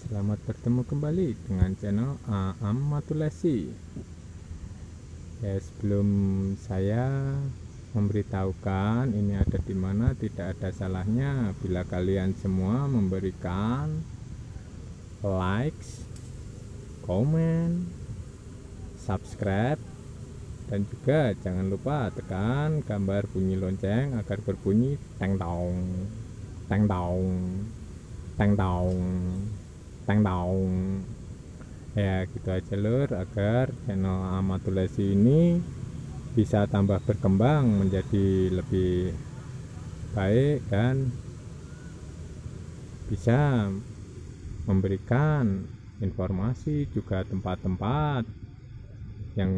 Selamat bertemu kembali dengan channel Aam Matulasi. Ya, sebelum saya memberitahukan ini ada di mana, tidak ada salahnya bila kalian semua memberikan likes, komen, subscribe, dan juga jangan lupa tekan gambar bunyi lonceng agar berbunyi teng dong, teng dong, teng dong, teng dong. Ya gitu aja lur, agar channel Amatulasi ini bisa tambah berkembang menjadi lebih baik dan bisa memberikan informasi juga tempat-tempat yang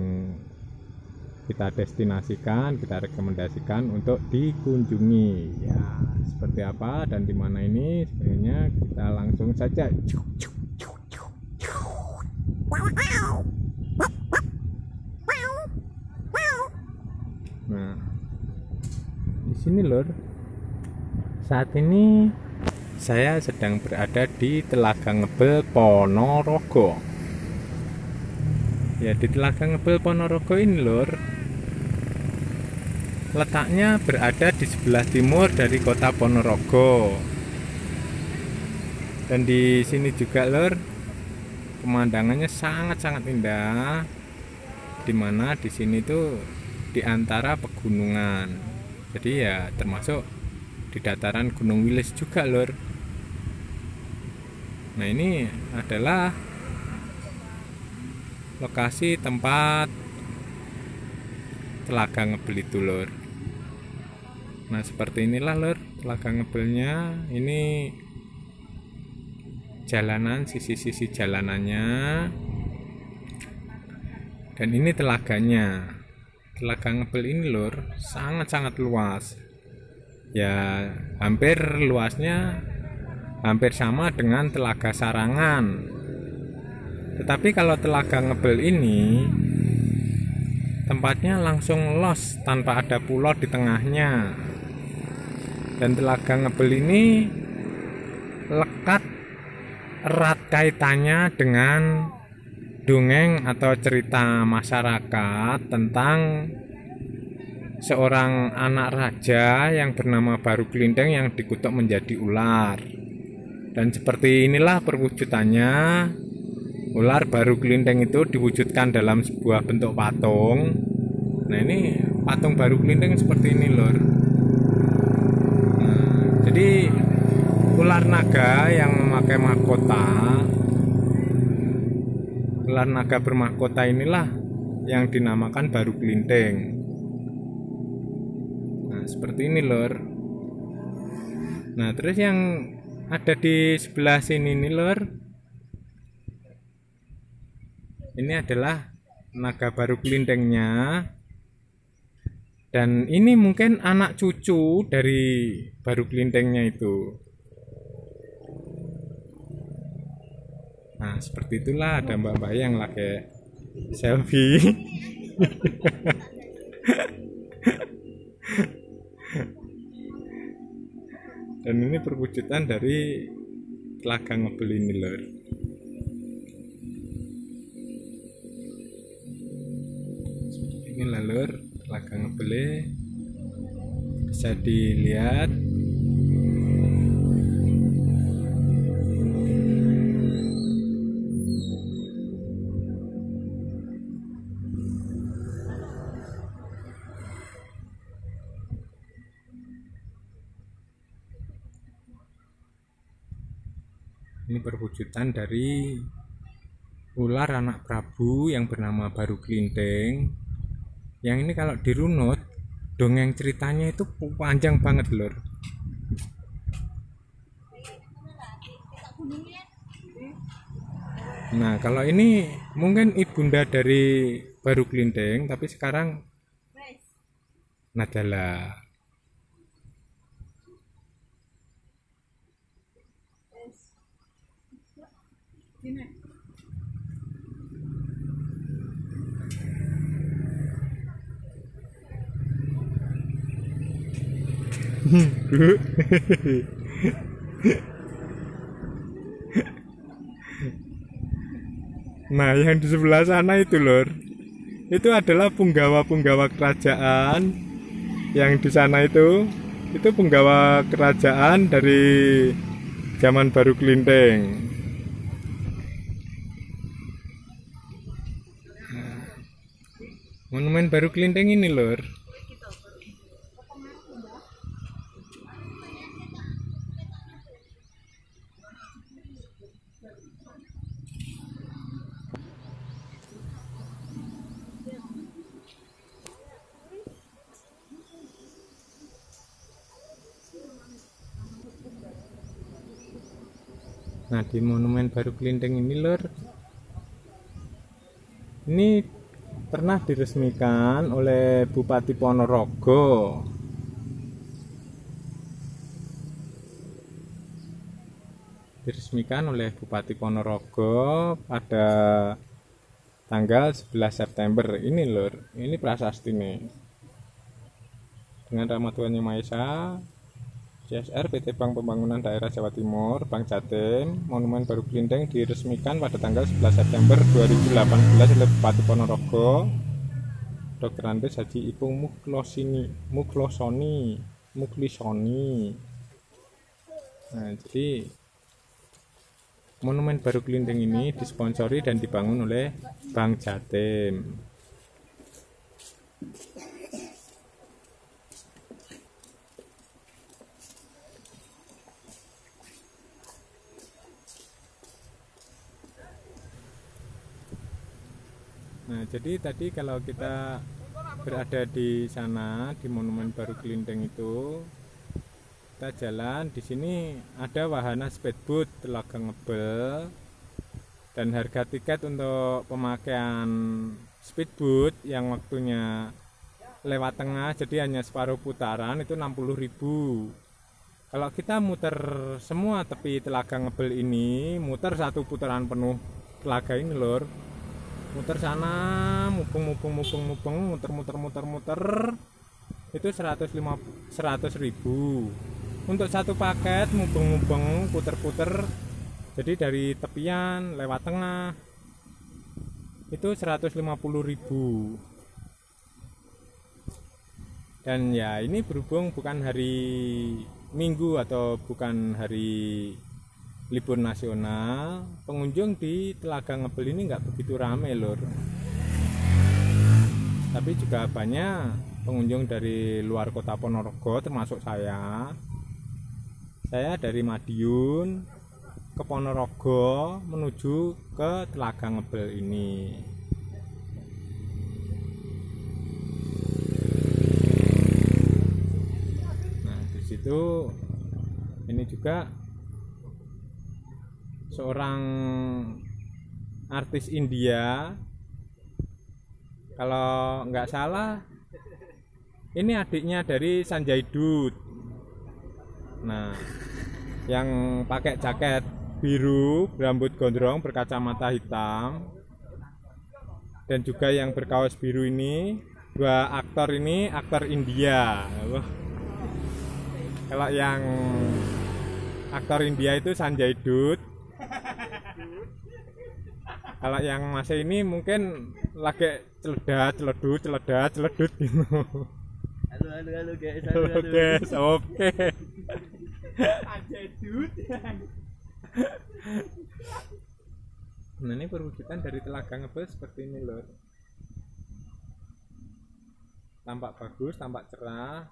kita destinasikan, kita rekomendasikan untuk dikunjungi. Ya, seperti apa dan di mana ini sebenarnya kita langsung saja. Nah, di sini lur, saat ini saya sedang berada di Telaga Ngebel Ponorogo. Ya, di Telaga Ngebel Ponorogo ini lur, letaknya berada di sebelah timur dari kota Ponorogo. Dan di sini juga lur, pemandangannya sangat-sangat indah. Dimana di sini tuh di antara pegunungan. Jadi ya termasuk di dataran Gunung Wilis juga lur. Nah, ini adalah lokasi tempat Telaga Ngebel itu lur. Nah, seperti inilah lur Telaga Ngebelnya. Ini jalanan, sisi-sisi jalanannya, dan ini telaganya. Telaga Ngebel ini lur sangat-sangat luas. Ya, hampir luasnya hampir sama dengan Telaga Sarangan. Tetapi kalau Telaga Ngebel ini tempatnya langsung los tanpa ada pulau di tengahnya. Dan Telaga Ngebel ini lekat erat kaitannya dengan dongeng atau cerita masyarakat tentang seorang anak raja yang bernama Baruglinteng yang dikutuk menjadi ular. Dan seperti inilah perwujudannya. Ular Baruglinteng itu diwujudkan dalam sebuah bentuk patung. Nah, ini patung Baruglinteng seperti ini lur. Nah, jadi ular naga yang memakai mahkota, ular naga bermahkota inilah yang dinamakan Baruglinteng. Nah, seperti ini lur. Nah, terus yang ada di sebelah sini nih lur, ini adalah naga Baruglintengnya. Dan ini mungkin anak cucu dari Baruglintengnya itu. Nah, seperti itulah, ada mbak-mbak yang lagi selfie. Dan ini perwujudan dari Telaga Ngebel ini lur. Ini lur Telaga Ngebel, bisa dilihat. Ini perwujudan dari ular anak Prabu yang bernama Baruglinteng. Yang ini kalau dirunut, dongeng ceritanya itu panjang banget lur. Nah, kalau ini mungkin ibunda dari Baruglinteng, tapi sekarang Nadala. Nah, yang di sebelah sana itu lor, itu adalah punggawa-punggawa kerajaan. Yang di sana itu punggawa kerajaan dari zaman baru Kelinteng. Monumen baru Kelinteng ini lor. Nah, di Monumen Baru Kelinteng ini lor, ini pernah diresmikan oleh Bupati Ponorogo. Diresmikan oleh Bupati Ponorogo pada tanggal 11 September ini lor. Ini prasasti nih. Dengan rahmat Tuhan Yang Maha Esa, CSR PT Bank Pembangunan Daerah Jawa Timur, Bank Jatim, Monumen Baru Kelinteng diresmikan pada tanggal 11 September 2018 oleh Bupati Ponorogo, Dr. Andes Haji Ipung Muklisoni. Nah, jadi Monumen Baru Kelinteng ini disponsori dan dibangun oleh Bank Jatim. Nah, jadi tadi kalau kita berada di sana di Monumen Baru Kelinteng itu, kita jalan di sini ada wahana speedboat Telaga Ngebel, dan harga tiket untuk pemakaian speedboat yang waktunya lewat tengah jadi hanya separuh putaran itu 60.000. Kalau kita muter semua tepi Telaga Ngebel ini, muter satu putaran penuh telaga ini lor, muter sana mubeng muter itu 100.000 untuk satu paket mubeng puter jadi dari tepian lewat tengah itu 150.000. Dan ya ini berhubung bukan hari Minggu atau bukan hari libur nasional, pengunjung di Telaga Ngebel ini nggak begitu ramai lor. Tapi juga banyak pengunjung dari luar kota Ponorogo termasuk saya. Saya dari Madiun ke Ponorogo menuju ke Telaga Ngebel ini. Nah, di situ ini juga seorang artis India, kalau nggak salah ini adiknya dari Sanjay Dutt. Nah, yang pakai jaket biru, rambut gondrong, berkacamata hitam, dan juga yang berkaos biru ini, dua aktor ini aktor India. Kalau yang aktor India itu Sanjay Dutt. Kalau yang masih ini mungkin lagi celedut gitu. Halo guys. Halo guys, oke. Nah, ini perwujudan dari Telaga Ngebel seperti ini loh. Tampak bagus, tampak cerah.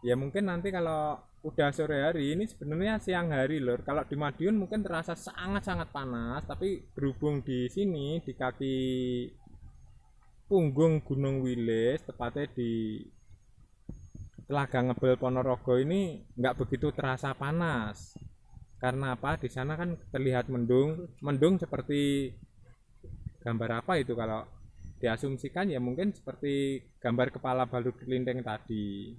Ya mungkin nanti kalau udah sore hari, ini sebenarnya siang hari lor. Kalau di Madiun mungkin terasa sangat-sangat panas, tapi berhubung di sini di kaki punggung Gunung Wilis, tepatnya di Telaga Ngebel Ponorogo ini nggak begitu terasa panas. Karena apa? Di sana kan terlihat mendung seperti gambar apa itu kalau diasumsikan ya mungkin seperti gambar kepala baru kelinteng tadi.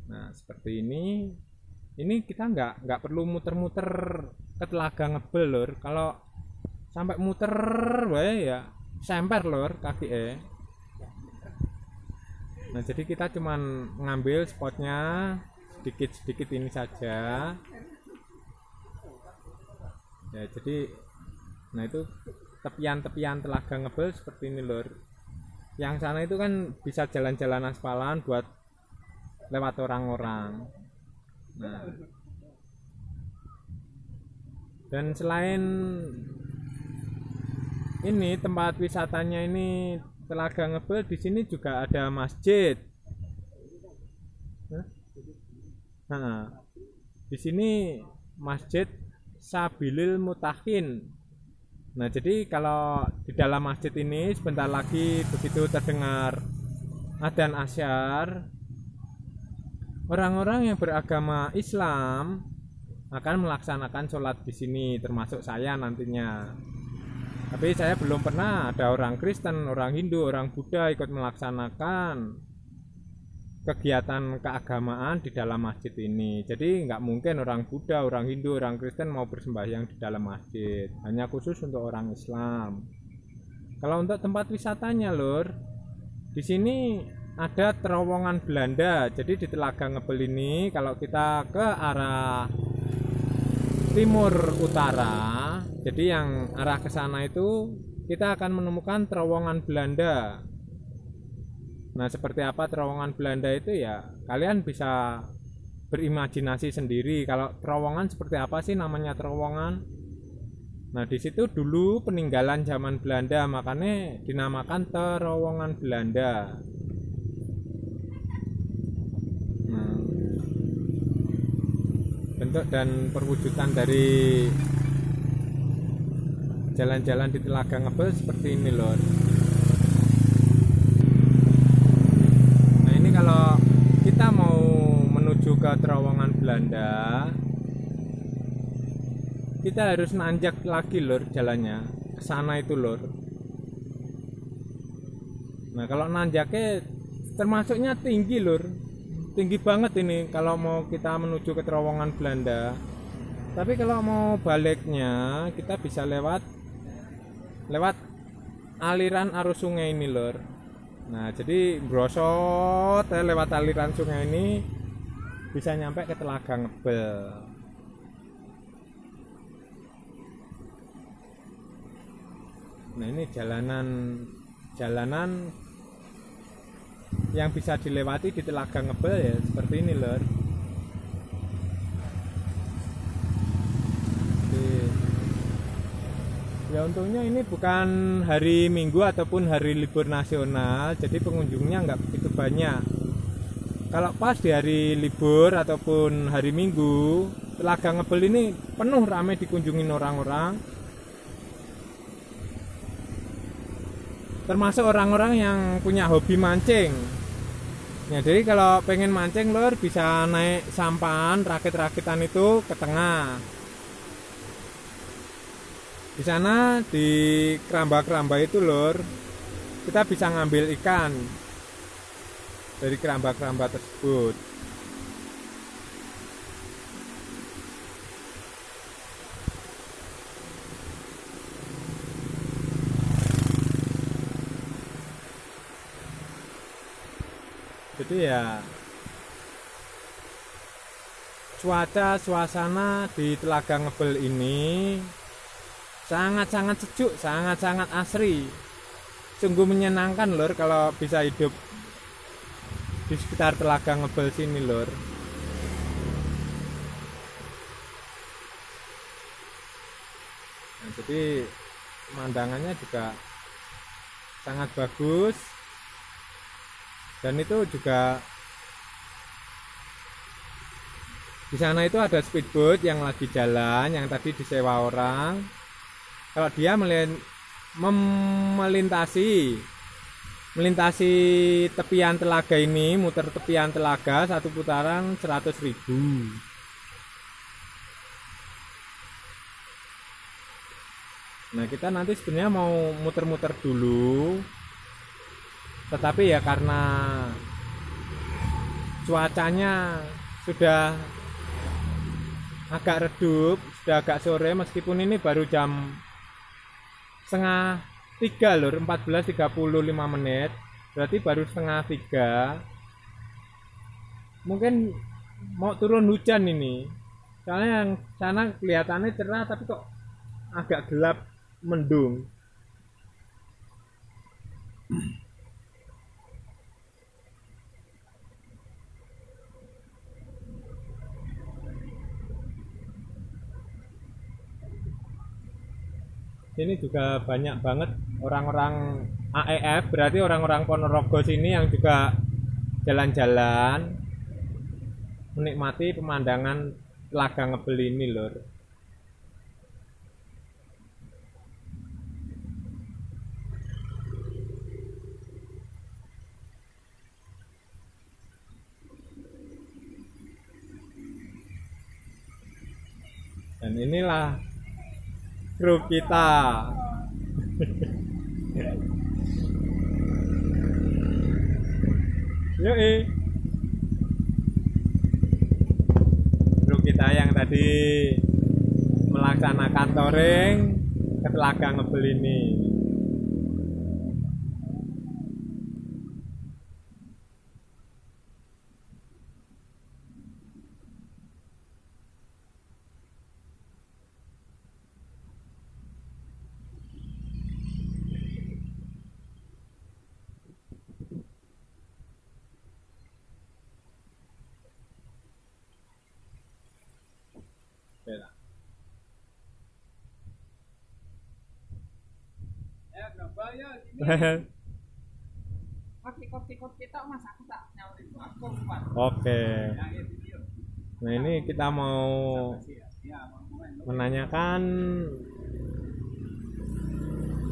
Nah, seperti ini kita nggak perlu muter-muter ke Telaga Ngebel lor. Kalau sampai muter wae ya semper lor kaki Nah, jadi kita cuman ngambil spotnya sedikit ini saja ya. Jadi Nah itu tepian-tepian Telaga Ngebel seperti ini lur. Yang sana itu kan bisa jalan-jalan aspalan buat lewat orang-orang. Nah, dan selain ini tempat wisatanya ini Telaga Ngebel, di sini juga ada masjid. Nah, di sini Masjid Sabilil Mutakin. Nah, jadi kalau di dalam masjid ini sebentar lagi begitu terdengar adzan asyar, orang-orang yang beragama Islam akan melaksanakan sholat di sini, termasuk saya nantinya. Tapi saya belum pernah ada orang Kristen, orang Hindu, orang Buddha ikut melaksanakan kegiatan keagamaan di dalam masjid ini. Jadi nggak mungkin orang Buddha, orang Hindu, orang Kristen mau bersembahyang di dalam masjid. Hanya khusus untuk orang Islam. Kalau untuk tempat wisatanya lur, di sini ada terowongan Belanda. Jadi di Telaga Ngebel ini kalau kita ke arah timur utara, jadi yang arah ke sana itu kita akan menemukan terowongan Belanda. Nah, seperti apa terowongan Belanda itu ya kalian bisa berimajinasi sendiri. Kalau terowongan seperti apa sih namanya terowongan? Nah, di situ dulu peninggalan zaman Belanda, makanya dinamakan terowongan Belanda. Nah, bentuk dan perwujudan dari jalan-jalan di Telaga Ngebel seperti ini lor. Kalau kita mau menuju ke terowongan Belanda, kita harus nanjak lagi lur jalannya ke sana itu lur. Nah kalau nanjaknya termasuknya tinggi lur, tinggi banget ini kalau mau kita menuju ke terowongan Belanda. Tapi kalau mau baliknya kita bisa lewat aliran arus sungai ini lur. Nah jadi brosot lewat aliran sungai ini bisa nyampe ke Telaga Ngebel. Nah ini jalanan yang bisa dilewati di Telaga Ngebel ya seperti ini lor. Ya untungnya ini bukan hari Minggu ataupun hari libur nasional, jadi pengunjungnya nggak begitu banyak. Kalau pas di hari libur ataupun hari Minggu, Telaga Ngebel ini penuh ramai dikunjungin orang-orang. Termasuk orang-orang yang punya hobi mancing. Ya, jadi kalau pengen mancing lor bisa naik sampan rakit-rakitan itu ke tengah. Di sana di keramba-keramba itu lor, kita bisa ngambil ikan dari keramba-keramba tersebut. Jadi ya suasana di Telaga Ngebel ini sangat-sangat sejuk, sangat-sangat asri. Sungguh menyenangkan lor kalau bisa hidup di sekitar Telaga Ngebel sini lor. Nah, jadi pemandangannya juga sangat bagus. Dan itu juga di sana itu ada speedboat yang lagi jalan, yang tadi disewa orang. Kalau dia melintasi tepian telaga ini, muter tepian telaga satu putaran 100.000. Nah kita nanti sebenarnya mau muter-muter dulu, tetapi ya karena cuacanya sudah agak redup, sudah agak sore, meskipun ini baru jam setengah 3 lur, 14.35 menit, berarti baru setengah 3. Mungkin mau turun hujan ini, soalnya yang sana kelihatannya cerah tapi kok agak gelap mendung. Sini juga banyak banget orang-orang AEF, berarti orang-orang Ponorogo sini yang juga jalan-jalan menikmati pemandangan Telaga Ngebel ini lur. Dan inilah grup kita. Yoi. Grup kita yang tadi melaksanakan touring ke Telaga Ngebel ini. Ya, berapa ya gini. Kok kita Mas aku tak nyaurin aku kuat. Oke. Ya, ya video. Nah ini kita mau Ya, mau menanyakan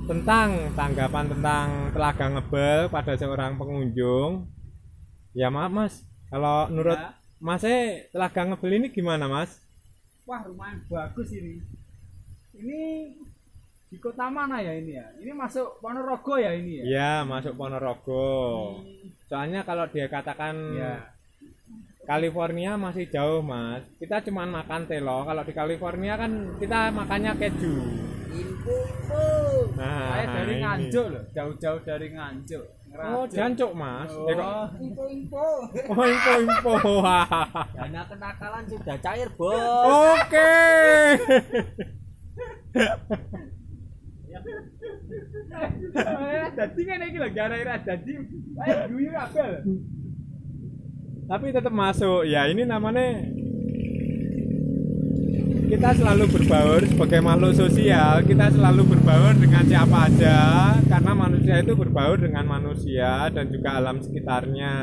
tentang tanggapan tentang Telaga Ngebel pada seorang pengunjung. Ya maaf Mas, kalau menurut Ya. Masnya Telaga Ngebel ini gimana Mas? Wah, lumayan bagus ini. Ini di kota mana ya ini ya? Ini masuk Ponorogo ya ini ya? Ya masuk Ponorogo. Soalnya kalau dia katakan Ya. California masih jauh Mas. Kita cuma makan telo. Kalau di California kan kita makannya keju. Info. Nah, Saya dari ini. Nganjuk loh, jauh-jauh dari Nganjuk. Oh, jancuk Mas. Ya kok- Oh, info. Oh, info. Dana kenakalan sudah cair, Bos. Oke. Dadi ngene iki lho, gara-gara dadi ayo guyu kabel. Tapi tetap masuk. Ya, ini namanya kita selalu berbaur sebagai makhluk sosial. Kita selalu berbaur dengan siapa aja karena manusia itu berbaur dengan manusia dan juga alam sekitarnya.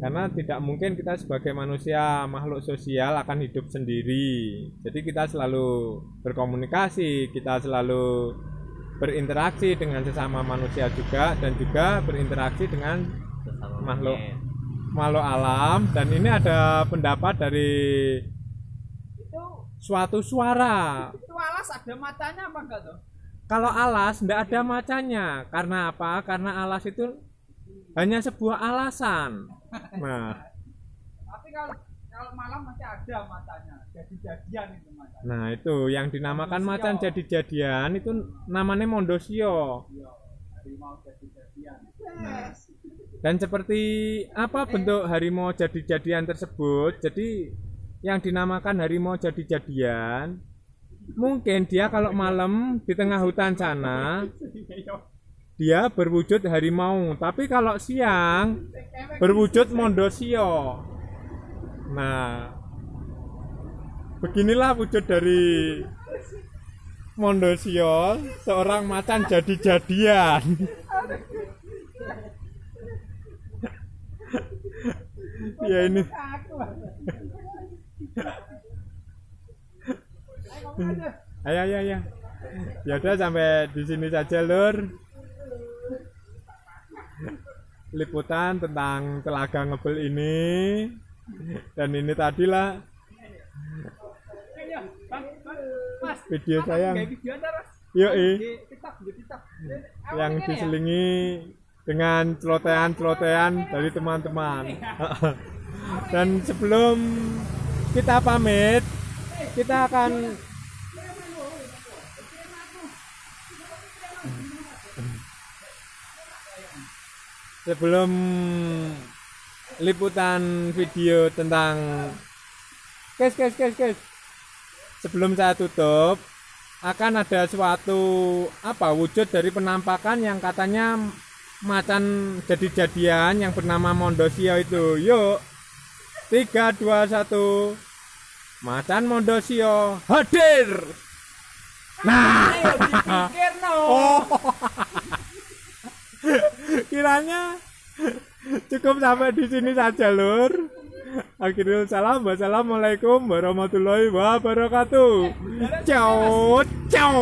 Karena tidak mungkin kita sebagai manusia makhluk sosial akan hidup sendiri. Jadi kita selalu berkomunikasi, kita selalu berinteraksi dengan sesama manusia juga dan juga berinteraksi dengan makhluk alam. Dan ini ada pendapat dari Itu suatu suara. itu alas ada matanya apa enggak tuh? Kalau alas tidak ada macanya. Karena apa? Karena alas itu hanya sebuah alasan. Nah, Tapi kalau malam masih ada matanya. Jadi-jadian itu matanya. nah itu yang dinamakan macan jadi-jadian itu namanya mondosio. Iya, harimau jadi-jadian. Dan seperti apa bentuk harimau jadi-jadian tersebut? Jadi yang dinamakan harimau jadi-jadian mungkin dia kalau malam di tengah hutan sana dia berwujud harimau, tapi kalau siang berwujud mondosio. Nah, beginilah wujud dari mondosio, seorang macan jadi-jadian. Ya ini. Ayo. Ya udah sampai di sini saja, Lur. Liputan tentang Telaga Ngebel ini. Dan ini tadilah Mas, video saya kayak video ada, Mas. yuk Di TikTok. yang diselingi dengan celotehan-celotehan dari teman-teman. Dan sebelum kita pamit, kita akan sebelum liputan video tentang sebelum saya tutup, akan ada suatu wujud dari penampakan yang katanya macan jadi-jadian yang bernama Mondosio itu. Yuk, 3, 2, 1, macan Mondosio hadir. Nah, ayo dipikir no. oh, kiranya cukup sampai di sini saja, Lur. Akhirul salam, wassalamualaikum warahmatullahi wabarakatuh. Ciao, ciao.